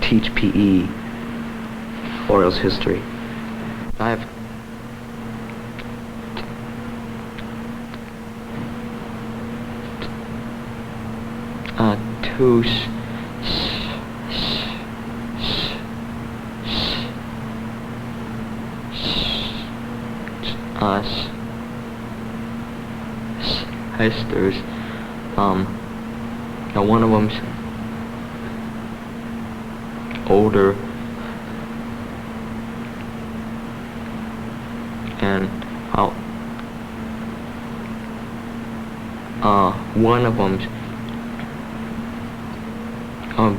teach PE, Orioles history. I have two sisters. One of them's older, and one of them's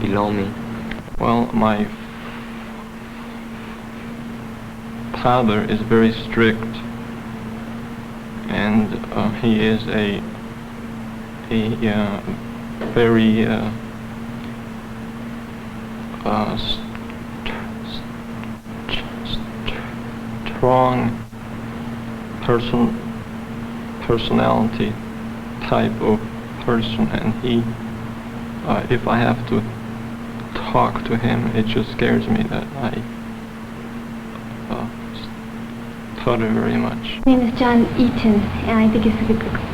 below me. Well, my father is very strict, and he is a very strong personality type of person, and he, if I have to talk to him, it just scares me that I stutter very much. My name is John Eaton, and I think he's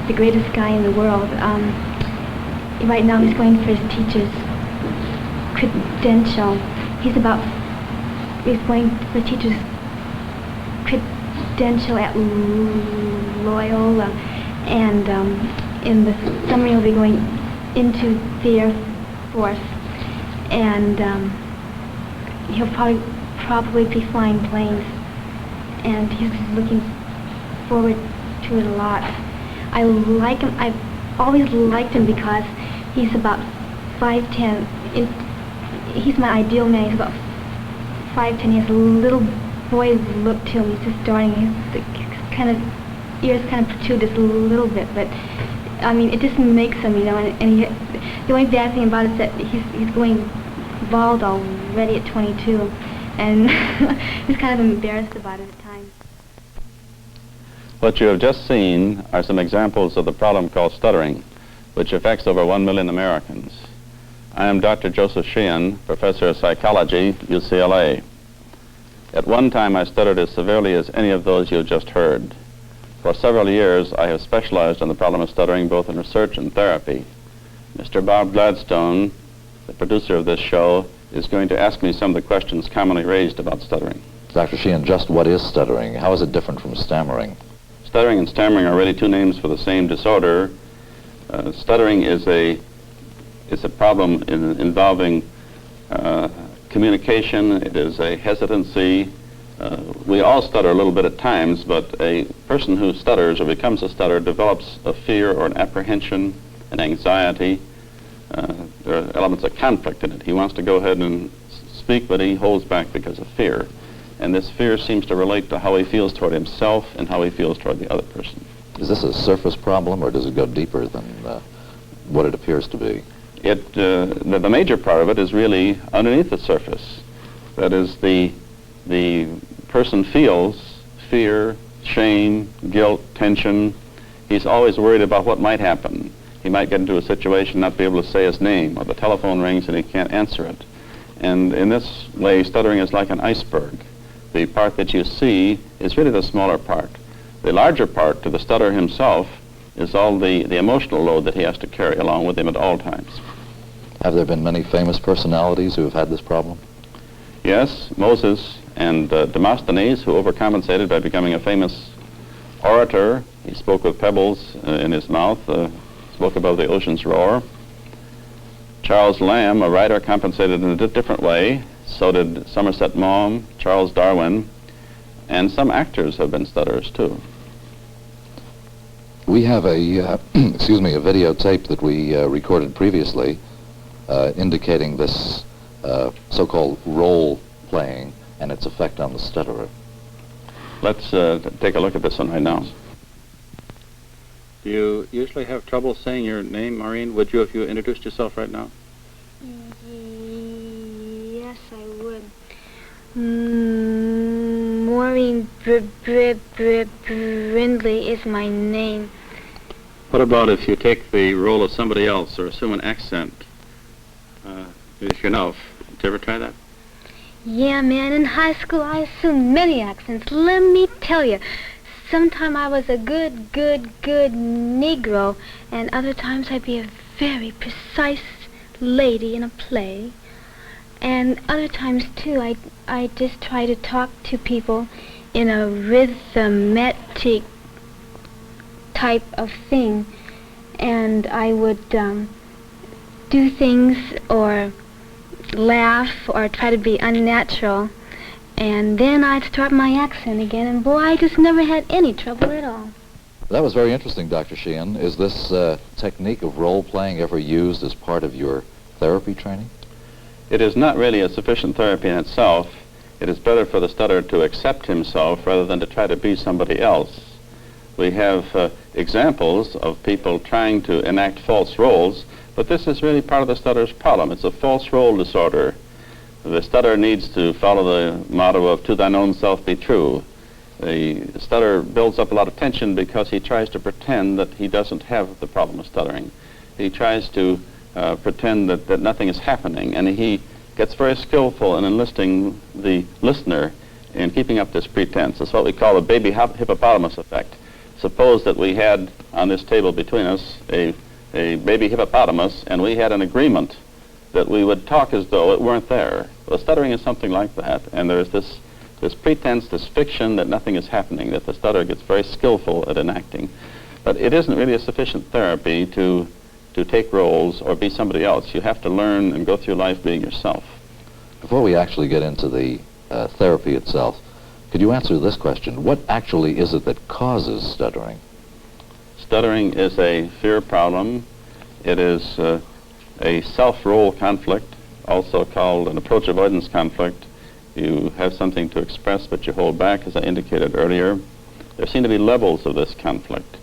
the greatest guy in the world. Right now he's going for his teacher's credential. He's going for teacher's credential at Loyola, and in the summer he'll be going into the Air Force, and he'll probably be flying planes, and he's looking forward to it a lot. I like him. I've always liked him because he's about 5'10". He's my ideal man. He's about 5'10". He has a little boy look to him. He's just starting. His ears kind of protrude just a little bit, but I mean, it just makes him, you know. And the only bad thing about it is that he's going bald already at 22, and he's kind of embarrassed about it at times. What you have just seen are some examples of the problem called stuttering, which affects over 1 million Americans. I am Dr. Joseph Sheehan, professor of psychology, UCLA. At one time, I stuttered as severely as any of those you just heard. For several years, I have specialized on the problem of stuttering both in research and therapy. Mr. Bob Gladstone, the producer of this show, is going to ask me some of the questions commonly raised about stuttering. Dr. Sheehan, just what is stuttering? How is it different from stammering? Stuttering and stammering are really two names for the same disorder. Stuttering is a problem involving communication. It is a hesitancy. We all stutter a little bit at times, but a person who stutters or becomes a stutterer develops a fear or an apprehension, an anxiety. There are elements of conflict in it. He wants to go ahead and speak, but he holds back because of fear. And this fear seems to relate to how he feels toward himself and how he feels toward the other person. Is this a surface problem, or does it go deeper than what it appears to be? The major part of it is really underneath the surface. That is, the person feels fear, shame, guilt, tension. He's always worried about what might happen. He might get into a situation, not be able to say his name, or the telephone rings and he can't answer it. And in this way, stuttering is like an iceberg. The part that you see is really the smaller part. The larger part, to the stutterer himself, is all the emotional load that he has to carry along with him at all times. Have there been many famous personalities who have had this problem? Yes, Moses and Demosthenes, who overcompensated by becoming a famous orator. He spoke with pebbles in his mouth, spoke above the ocean's roar. Charles Lamb, a writer, compensated in a different way. So did Somerset Maugham, Charles Darwin, and some actors have been stutterers too. We have a videotape that we recorded previously indicating this so-called role playing and its effect on the stutterer. Let's take a look at this one right now. Do you usually have trouble saying your name, Maureen? Would you if you introduced yourself right now? Yes, I would. Maureen Brindley is my name. What about if you take the role of somebody else or assume an accent? If you know, did you ever try that? Yeah, man, in high school I assumed many accents. Let me tell you, sometime I was a good Negro, and other times I'd be a very precise lady in a play. And other times, too, I just try to talk to people in a rhythmatic type of thing. And I would do things or laugh or try to be unnatural. And then I'd start my accent again, and boy, I just never had any trouble at all. That was very interesting, Dr. Sheehan. Is this technique of role-playing ever used as part of your therapy training? It is not really a sufficient therapy in itself. It is better for the stutterer to accept himself rather than to try to be somebody else. We have examples of people trying to enact false roles, but this is really part of the stutterer's problem. It's a false role disorder. The stutterer needs to follow the motto of "to thine own self be true." The stutterer builds up a lot of tension because he tries to pretend that he doesn't have the problem of stuttering. He tries to pretend that nothing is happening, and he gets very skillful in enlisting the listener in keeping up this pretense. It's what we call the baby hippopotamus effect. Suppose that we had on this table between us a baby hippopotamus, and we had an agreement that we would talk as though it weren't there. Well, stuttering is something like that, and there's this pretense, this fiction that nothing is happening, that the stutterer gets very skillful at enacting. But it isn't really a sufficient therapy to take roles or be somebody else. You have to learn and go through life being yourself. Before we actually get into the therapy itself, could you answer this question? What actually is it that causes stuttering? Stuttering is a fear problem. It is a self-role conflict, also called an approach avoidance conflict. You have something to express, but you hold back, as I indicated earlier. There seem to be levels of this conflict.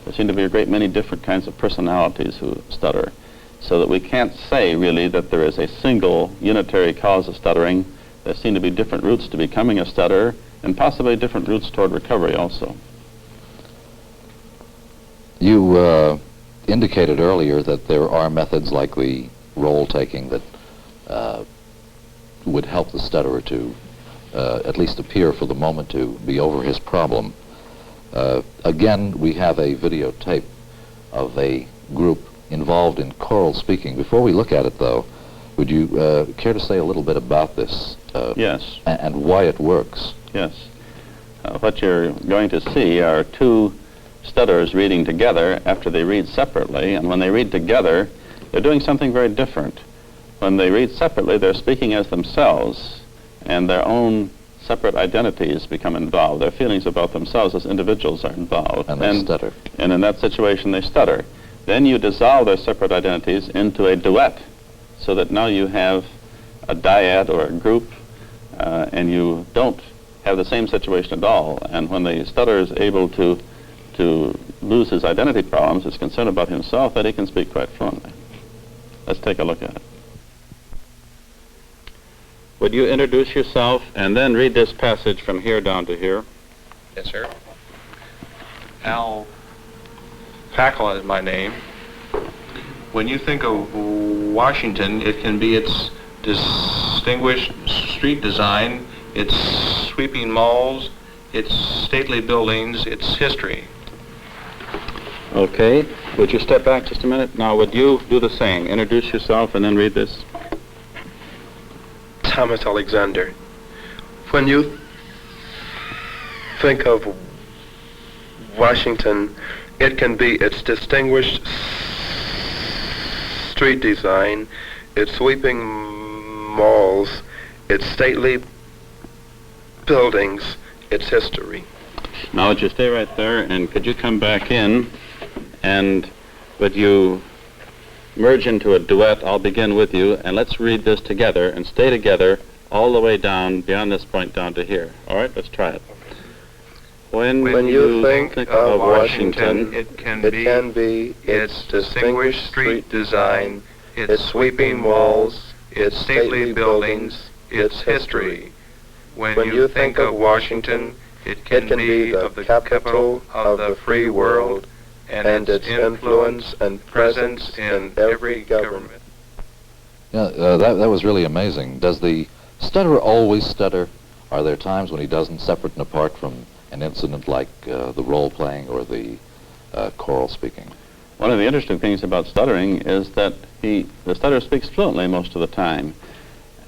There seem to be a great many different kinds of personalities who stutter, so that we can't say, really, that there is a single unitary cause of stuttering. There seem to be different routes to becoming a stutterer, and possibly different routes toward recovery also. You indicated earlier that there are methods like the role-taking that would help the stutterer to at least appear for the moment to be over his problem. Again, we have a videotape of a group involved in choral speaking. Before we look at it, though, would you care to say a little bit about this? Yes. And why it works? Yes. What you're going to see are two stutterers reading together after they read separately, and when they read together, they're doing something very different. When they read separately, they're speaking as themselves, and their own separate identities become involved. Their feelings about themselves as individuals are involved. And they stutter. And in that situation, they stutter. Then you dissolve their separate identities into a duet, so that now you have a dyad or a group, and you don't have the same situation at all. And when the stutterer is able to lose his identity problems, is concerned about himself, that he can speak quite fluently. Let's take a look at it. Would you introduce yourself and then read this passage from here down to here? Yes, sir. Al Packle is my name. When you think of Washington, it can be its distinguished street design, its sweeping malls, its stately buildings, its history. Okay. Would you step back just a minute? Now, would you do the same? Introduce yourself and then read this. Thomas Alexander. When you think of Washington, it can be its distinguished street design, its sweeping malls, its stately buildings, its history. Now, would you stay right there, and could you come back in, and would you merge into a duet? I'll begin with you, and let's read this together and stay together all the way down, beyond this point down to here. All right, let's try it. When you think of Washington, it can be its distinguished street design, its sweeping malls, its stately buildings, its history. When you think of Washington, it can be the capital of the free world, and its influence and presence in every government. Yeah, that was really amazing. Does the stutterer always stutter? Are there times when he doesn't, separate and apart from an incident like the role-playing or the choral speaking? One of the interesting things about stuttering is that the stutterer speaks fluently most of the time.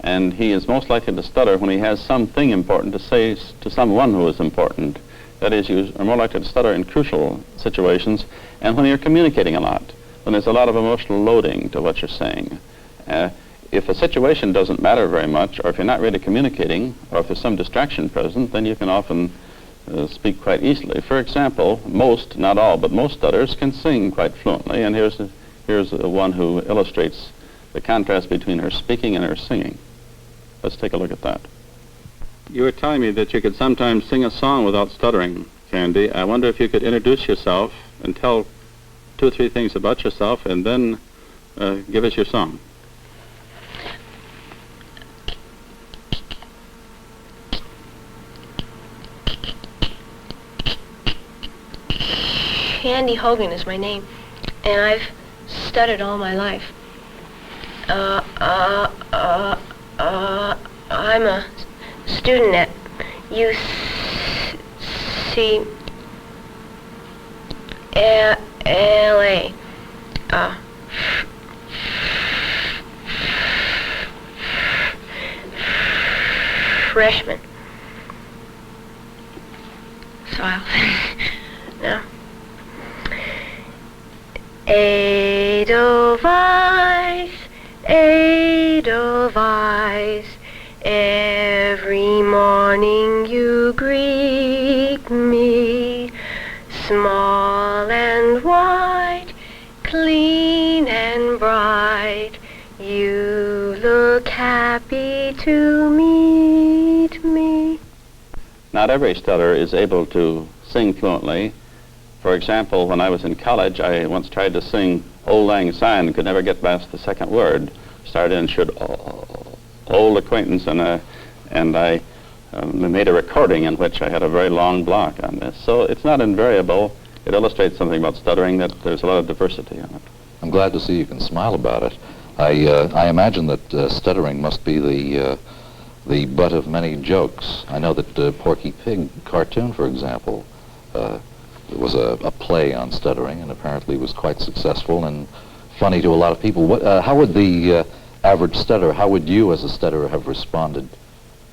And he is most likely to stutter when he has something important to say to someone who is important. That is, you are more likely to stutter in crucial situations and when you're communicating a lot, when there's a lot of emotional loading to what you're saying. If a situation doesn't matter very much, or if you're not really communicating, or if there's some distraction present, then you can often speak quite easily. For example, most, not all, but most stutterers can sing quite fluently, and here's one who illustrates the contrast between her speaking and her singing. Let's take a look at that. You were telling me that you could sometimes sing a song without stuttering, Candy. I wonder if you could introduce yourself and tell 2 or 3 things about yourself, and then give us your song. Candy Hogan is my name, and I've stuttered all my life. I'm a student at UCLA. Freshman. So I'll now. Edelweiss, every morning you greet me, small and white, clean and bright, you look happy to meet me. Not every stutterer is able to sing fluently. For example, when I was in college, I once tried to sing Old Lang Syne and could never get past the second word. Started in should old acquaintance, and I made a recording in which I had a very long block on this. So it's not invariable. It illustrates something about stuttering, that there's a lot of diversity on it. I'm glad to see you can smile about it. I imagine that stuttering must be the butt of many jokes. I know that Porky Pig cartoon, for example, it was a play on stuttering, and apparently was quite successful and funny to a lot of people. How would the average stutterer, how would you as a stutterer have responded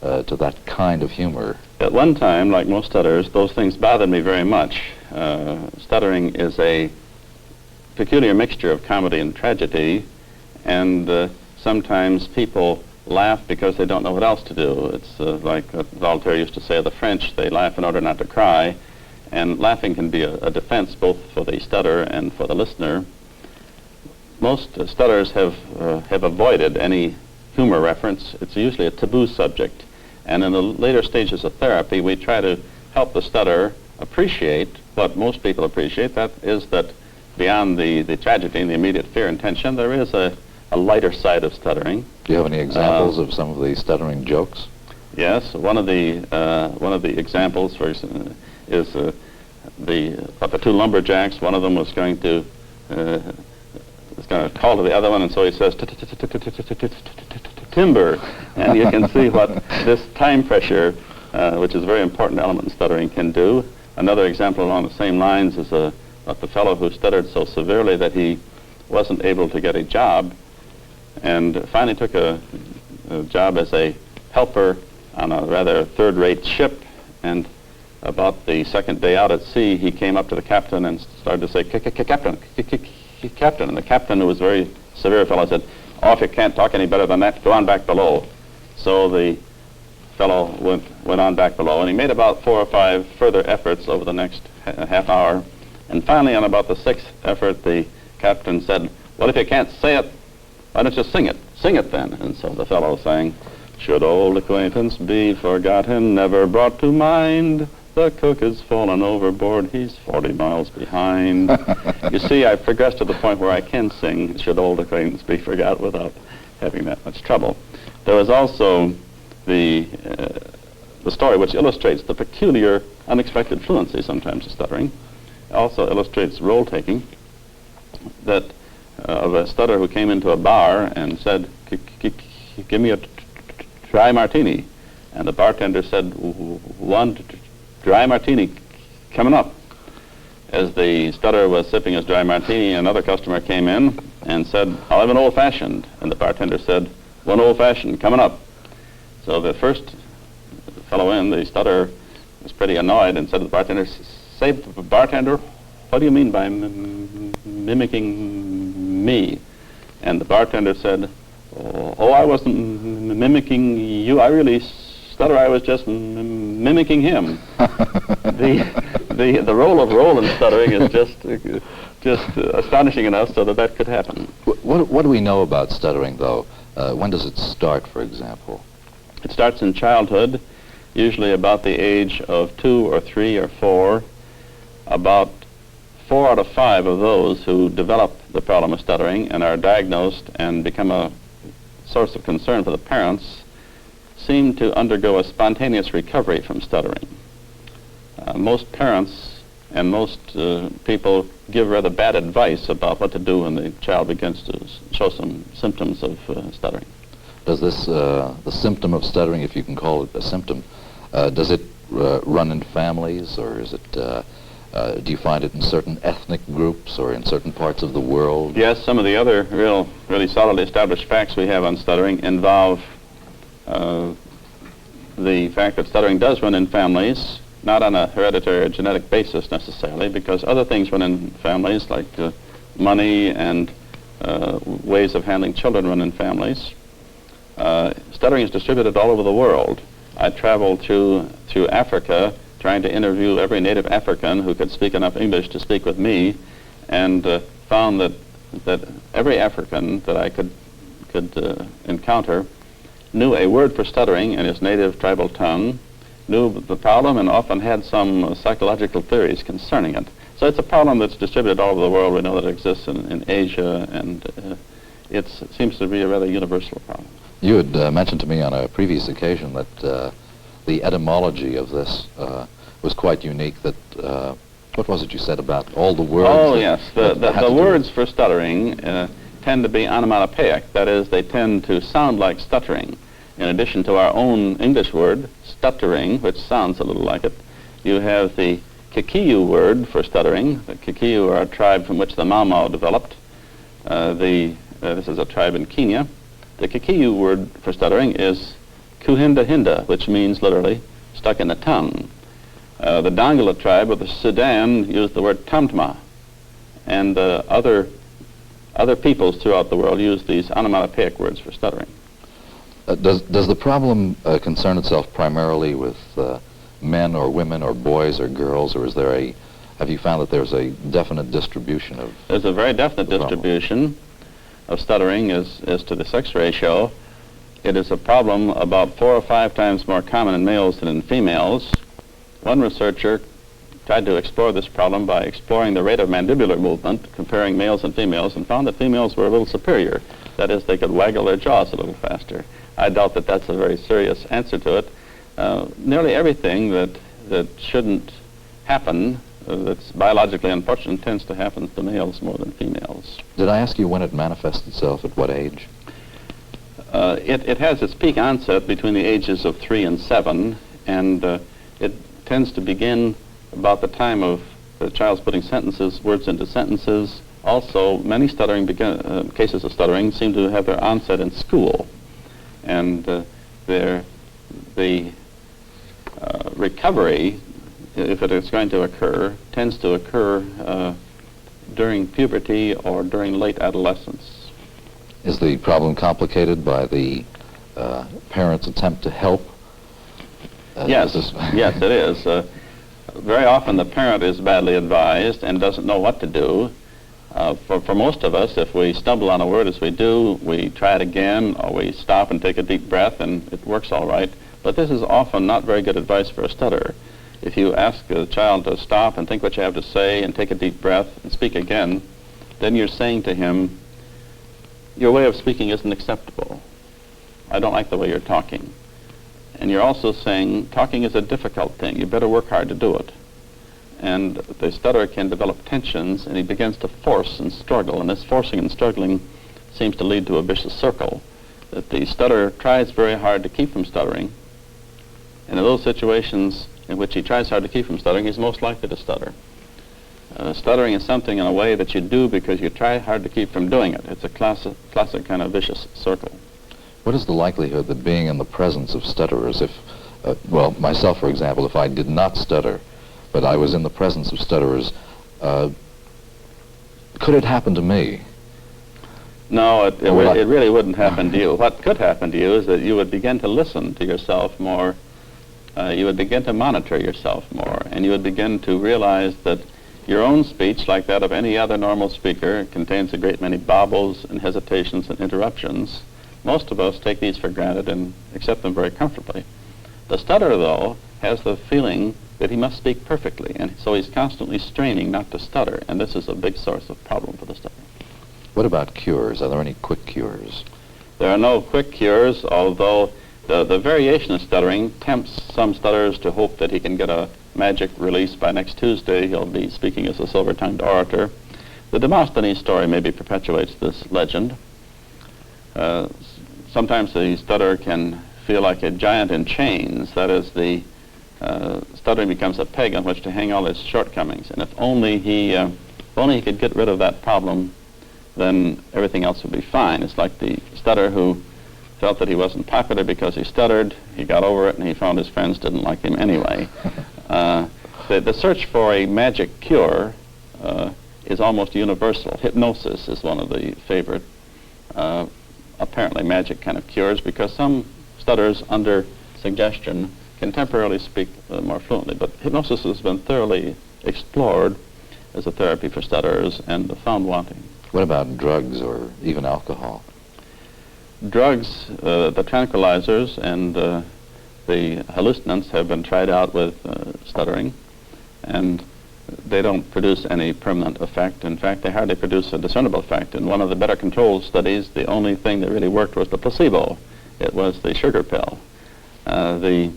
to that kind of humor? At one time, like most stutterers, those things bothered me very much. Stuttering is a peculiar mixture of comedy and tragedy, and sometimes people laugh because they don't know what else to do. It's like Voltaire used to say of the French, they laugh in order not to cry. And laughing can be a defense both for the stutterer and for the listener. Most stutterers have avoided any humor reference. It's usually a taboo subject. And in the later stages of therapy, we try to help the stutterer appreciate what most people appreciate. That is that beyond the tragedy and the immediate fear and tension, there is a lighter side of stuttering. Do you have any examples of some of the stuttering jokes? Yes, one of the examples, for example, is the 2 lumberjacks. One of them was going to call to the other one, and so he says timber, and you can see what this time pressure, which is a very important element in stuttering, can do. Another example along the same lines is about the fellow who stuttered so severely that he wasn't able to get a job, and finally took a job as a helper on a rather third-rate ship, and about the second day out at sea, he came up to the captain and started to say, Captain, Captain. And the captain, who was a very severe fellow, said, oh, if you can't talk any better than that, go on back below. So the fellow went on back below, and he made about 4 or 5 further efforts over the next half hour. And finally, on about the 6th effort, the captain said, well, if you can't say it, why don't you sing it? Sing it then. And so the fellow sang, should old acquaintance be forgotten, never brought to mind, the cook has fallen overboard, he's 40 miles behind. You see, I've progressed to the point where I can sing, should old acquaintance be forgot, without having that much trouble. There was also the story which illustrates the peculiar, unexpected fluency sometimes of stuttering. It also illustrates role-taking, that of a stutterer who came into a bar and said, "Give me a dry martini." And the bartender said, "One dry martini coming up." As the stutterer was sipping his dry martini, another customer came in and said, "I'll have an old-fashioned." And the bartender said, "One old-fashioned coming up." So the first fellow in, the stutterer, was pretty annoyed and said to the bartender, "Say, bartender, what do you mean by mimicking me?" And the bartender said, "Oh, I wasn't mimicking you. I really stutter. I was just mimicking him." The role of roll in stuttering is just astonishing enough so that could happen. What do we know about stuttering, though? When does it start, for example? It starts in childhood, usually about the age of 2 or 3 or 4. About 4 out of 5 of those who develop the problem of stuttering and are diagnosed and become a source of concern for the parents seem to undergo a spontaneous recovery from stuttering. Most parents and most people give rather bad advice about what to do when the child begins to show some symptoms of stuttering. Does this, the symptom of stuttering, if you can call it a symptom, does it run in families, or is it, do you find it in certain ethnic groups or in certain parts of the world? Yes, some of the other really solidly established facts we have on stuttering involve the fact that stuttering does run in families, not on a hereditary or genetic basis necessarily, because other things run in families, like money and ways of handling children run in families. Stuttering is distributed all over the world. I traveled through Africa trying to interview every native African who could speak enough English to speak with me, and found that every African that I could encounter knew a word for stuttering in his native tribal tongue, knew the problem, and often had some psychological theories concerning it. So it's a problem that's distributed all over the world. We know that it exists in Asia, and it seems to be a rather universal problem. You had mentioned to me on a previous occasion that the etymology of this was quite unique. That what was it you said about all the words? Oh, yes. The words for stuttering tend to be onomatopoeic. That is, they tend to sound like stuttering. In addition to our own English word, stuttering, which sounds a little like it, you have the Kikuyu word for stuttering. The Kikuyu are a tribe from which the Mau Mau developed. This is a tribe in Kenya. The Kikuyu word for stuttering is Kuhinda Hinda, which means literally stuck in the tongue. The Dongala tribe of the Sudan used the word tamtma, and other peoples throughout the world use these onomatopoeic words for stuttering. Does the problem concern itself primarily with men or women or boys or girls, or is there have you found that there's a definite distribution of? There's a very definite distribution of stuttering as to the sex ratio. It is a problem about 4 or 5 times more common in males than in females. One researcher tried to explore this problem by exploring the rate of mandibular movement, comparing males and females, and found that females were a little superior. That is, they could waggle their jaws a little faster. I doubt that that's a very serious answer to it. Nearly everything that shouldn't happen, that's biologically unfortunate, tends to happen to males more than females. Did I ask you when it manifests itself, at what age? It has its peak onset between the ages of 3 and 7, and it tends to begin about the time of the child's putting words into sentences. Also, many cases of stuttering seem to have their onset in school, and the recovery, if it is going to occur, tends to occur during puberty or during late adolescence. Is the problem complicated by the parents' attempt to help? Yes, yes, it is. Very often the parent is badly advised and doesn't know what to do. For most of us, if we stumble on a word as we do, we try it again, or we stop and take a deep breath, and it works all right. But this is often not very good advice for a stutterer. If you ask a child to stop and think what you have to say and take a deep breath and speak again, then you're saying to him, your way of speaking isn't acceptable. I don't like the way you're talking. And you're also saying, talking is a difficult thing. You better work hard to do it. and the stutterer can develop tensions, and he begins to force and struggle, and this forcing and struggling seems to lead to a vicious circle, that the stutterer tries very hard to keep from stuttering, and in those situations in which he tries hard to keep from stuttering, he's most likely to stutter. Stuttering is something in a way that you do because you try hard to keep from doing it. It's a classic kind of vicious circle. What is the likelihood that being in the presence of stutterers, if, well, myself, for example, if I did not stutter, but I was in the presence of stutterers, could it happen to me? No, it really wouldn't happen to you. What could happen to you is that you would begin to listen to yourself more, you would begin to monitor yourself more, and you would begin to realize that your own speech, like that of any other normal speaker, contains a great many bobbles and hesitations and interruptions. Most of us take these for granted and accept them very comfortably. The stutterer, though, has the feeling that he must speak perfectly, and so he's constantly straining not to stutter, and this is a big source of problem for the stutterer. What about cures? Are there any quick cures? There are no quick cures, although the variation of stuttering tempts some stutterers to hope that he can get a magic release by next Tuesday. He'll be speaking as a silver-tongued orator. The Demosthenes story maybe perpetuates this legend. Sometimes the stutterer can feel like a giant in chains. That is, the stuttering becomes a peg on which to hang all his shortcomings. And if only he could get rid of that problem, then everything else would be fine. It's like the stutterer who felt that he wasn't popular because he stuttered. He got over it, and he found his friends didn't like him anyway. The search for a magic cure is almost universal. Hypnosis is one of the favorite, apparently magic kind of cures, because some stutterers under suggestion can temporarily speak more fluently. But hypnosis has been thoroughly explored as a therapy for stutterers and found wanting. What about drugs or even alcohol? Drugs, the tranquilizers and the hallucinants have been tried out with stuttering, and they don't produce any permanent effect. In fact, they hardly produce a discernible effect. In one of the better controlled studies, the only thing that really worked was the placebo. It was the sugar pill. The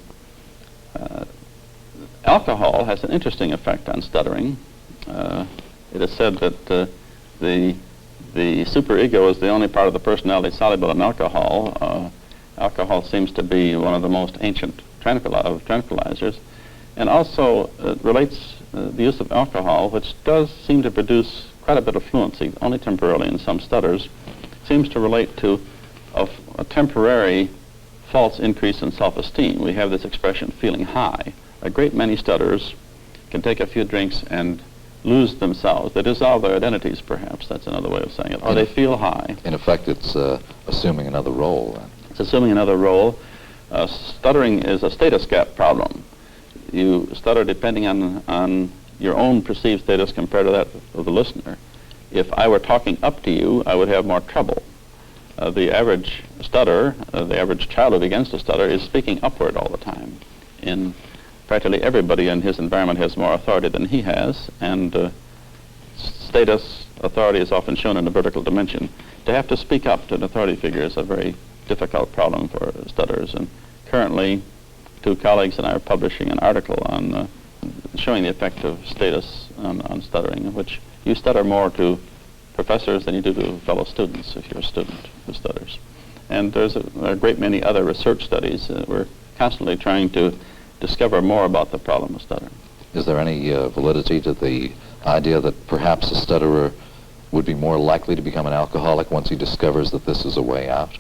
alcohol has an interesting effect on stuttering. It is said that the superego is the only part of the personality soluble in alcohol. Alcohol seems to be one of the most ancient tranquilizers, and also relates the use of alcohol, which does seem to produce quite a bit of fluency, only temporarily in some stutters, seems to relate to a temporary false increase in self-esteem. We have this expression, feeling high. A great many stutterers can take a few drinks and lose themselves. They dissolve their identities, perhaps. That's another way of saying it. Or they feel high. In effect, it's assuming another role, then. It's assuming another role. Stuttering is a status gap problem. You stutter depending on your own perceived status compared to that of the listener. If I were talking up to you, I would have more trouble. The average stutterer, the average child who begins to stutter, is speaking upward all the time. In practically everybody in his environment has more authority than he has, and status, authority is often shown in a vertical dimension. To have to speak up to an authority figure is a very difficult problem for stutterers, and currently 2 colleagues and I are publishing an article on showing the effect of status on stuttering, in which you stutter more to professors than you do to fellow students if you're a student who stutters. And there's a great many other research studies. We're constantly trying to discover more about the problem of stuttering. Is there any validity to the idea that perhaps a stutterer would be more likely to become an alcoholic once he discovers that this is a way out?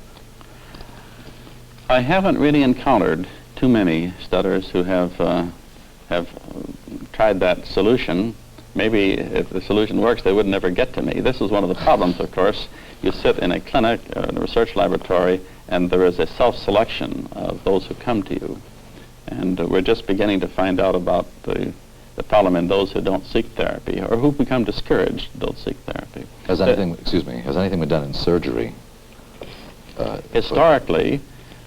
I haven't really encountered too many stutterers who have tried that solution. Maybe if the solution works, they would never get to me. This is one of the problems, of course. You sit in a clinic, in a research laboratory, and there is a self-selection of those who come to you. And we're just beginning to find out about the problem in those who don't seek therapy, or who become discouraged and don't seek therapy. Has anything been done in surgery? Historically,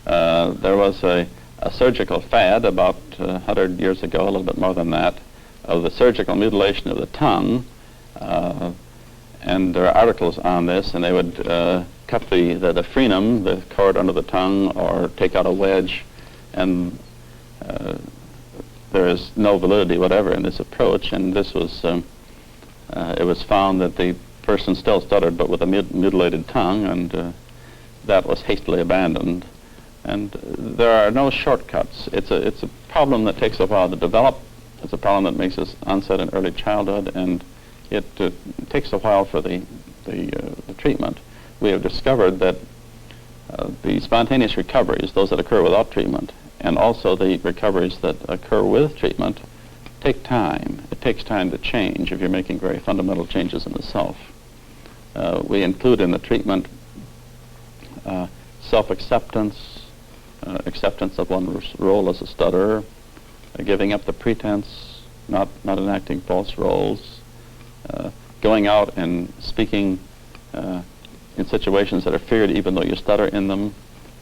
there was a surgical fad about 100 years ago, a little bit more than that, of the surgical mutilation of the tongue, and there are articles on this, and they would cut the frenum, the cord under the tongue, or take out a wedge, and there is no validity whatever in this approach, and this was it was found that the person still stuttered but with a mutilated tongue, and that was hastily abandoned. And there are no shortcuts. It's a problem that takes a while to develop. It's a problem that makes its onset in early childhood, and it takes a while for the treatment. We have discovered that the spontaneous recoveries, those that occur without treatment, and also the recoveries that occur with treatment, take time. It takes time to change if you're making very fundamental changes in the self. We include in the treatment self-acceptance, acceptance of one's role as a stutterer, giving up the pretense, not enacting false roles, going out and speaking in situations that are feared even though you stutter in them.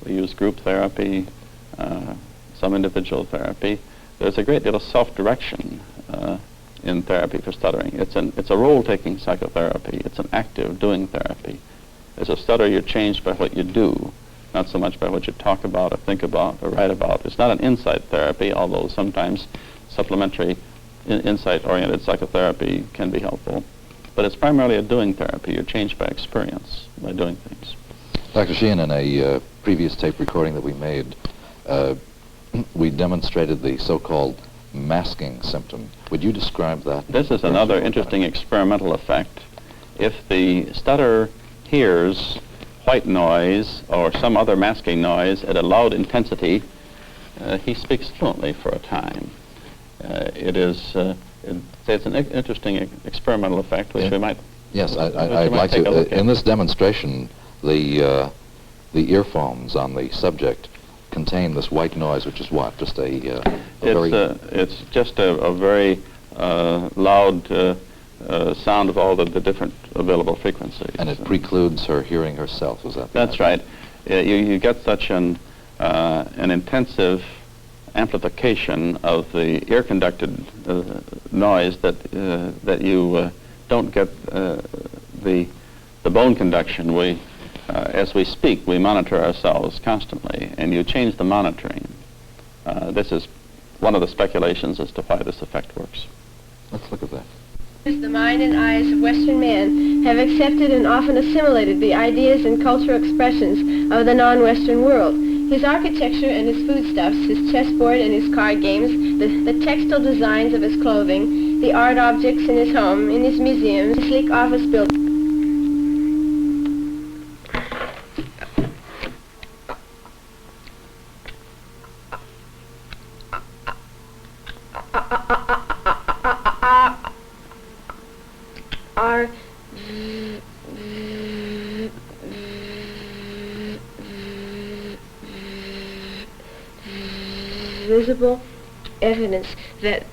We use group therapy, some individual therapy. There's a great deal of self-direction in therapy for stuttering. It's a role-taking psychotherapy. It's an active doing therapy. As a stutterer, you're changed by what you do, not so much by what you talk about or think about or write about. It's not an insight therapy, although sometimes supplementary insight-oriented psychotherapy can be helpful. But it's primarily a doing therapy. You're changed by experience, by doing things. Dr. Sheehan, in a previous tape recording that we made, we demonstrated the so-called masking symptom. Would you describe that? This is another interesting experimental effect. If the stutterer hears white noise or some other masking noise at a loud intensity, he speaks fluently for a time. It's an interesting experimental effect, which we might... Yes, I'd like to. In this demonstration, the earphones on the subject contain this white noise, which is what? Just it's just a very loud sound of all the different available frequencies. And it precludes her hearing herself, is that? That's right. You get such an intensive amplification of the ear-conducted noise that you don't get the bone conduction. As we speak, we monitor ourselves constantly, and you change the monitoring. This is one of the speculations as to why this effect works. Let's look at that. The mind and eyes of Western man have accepted and often assimilated the ideas and cultural expressions of the non-Western world. His architecture and his foodstuffs, his chessboard and his card games, the textile designs of his clothing, the art objects in his home, in his museums, his sleek office buildings. Are visible evidence that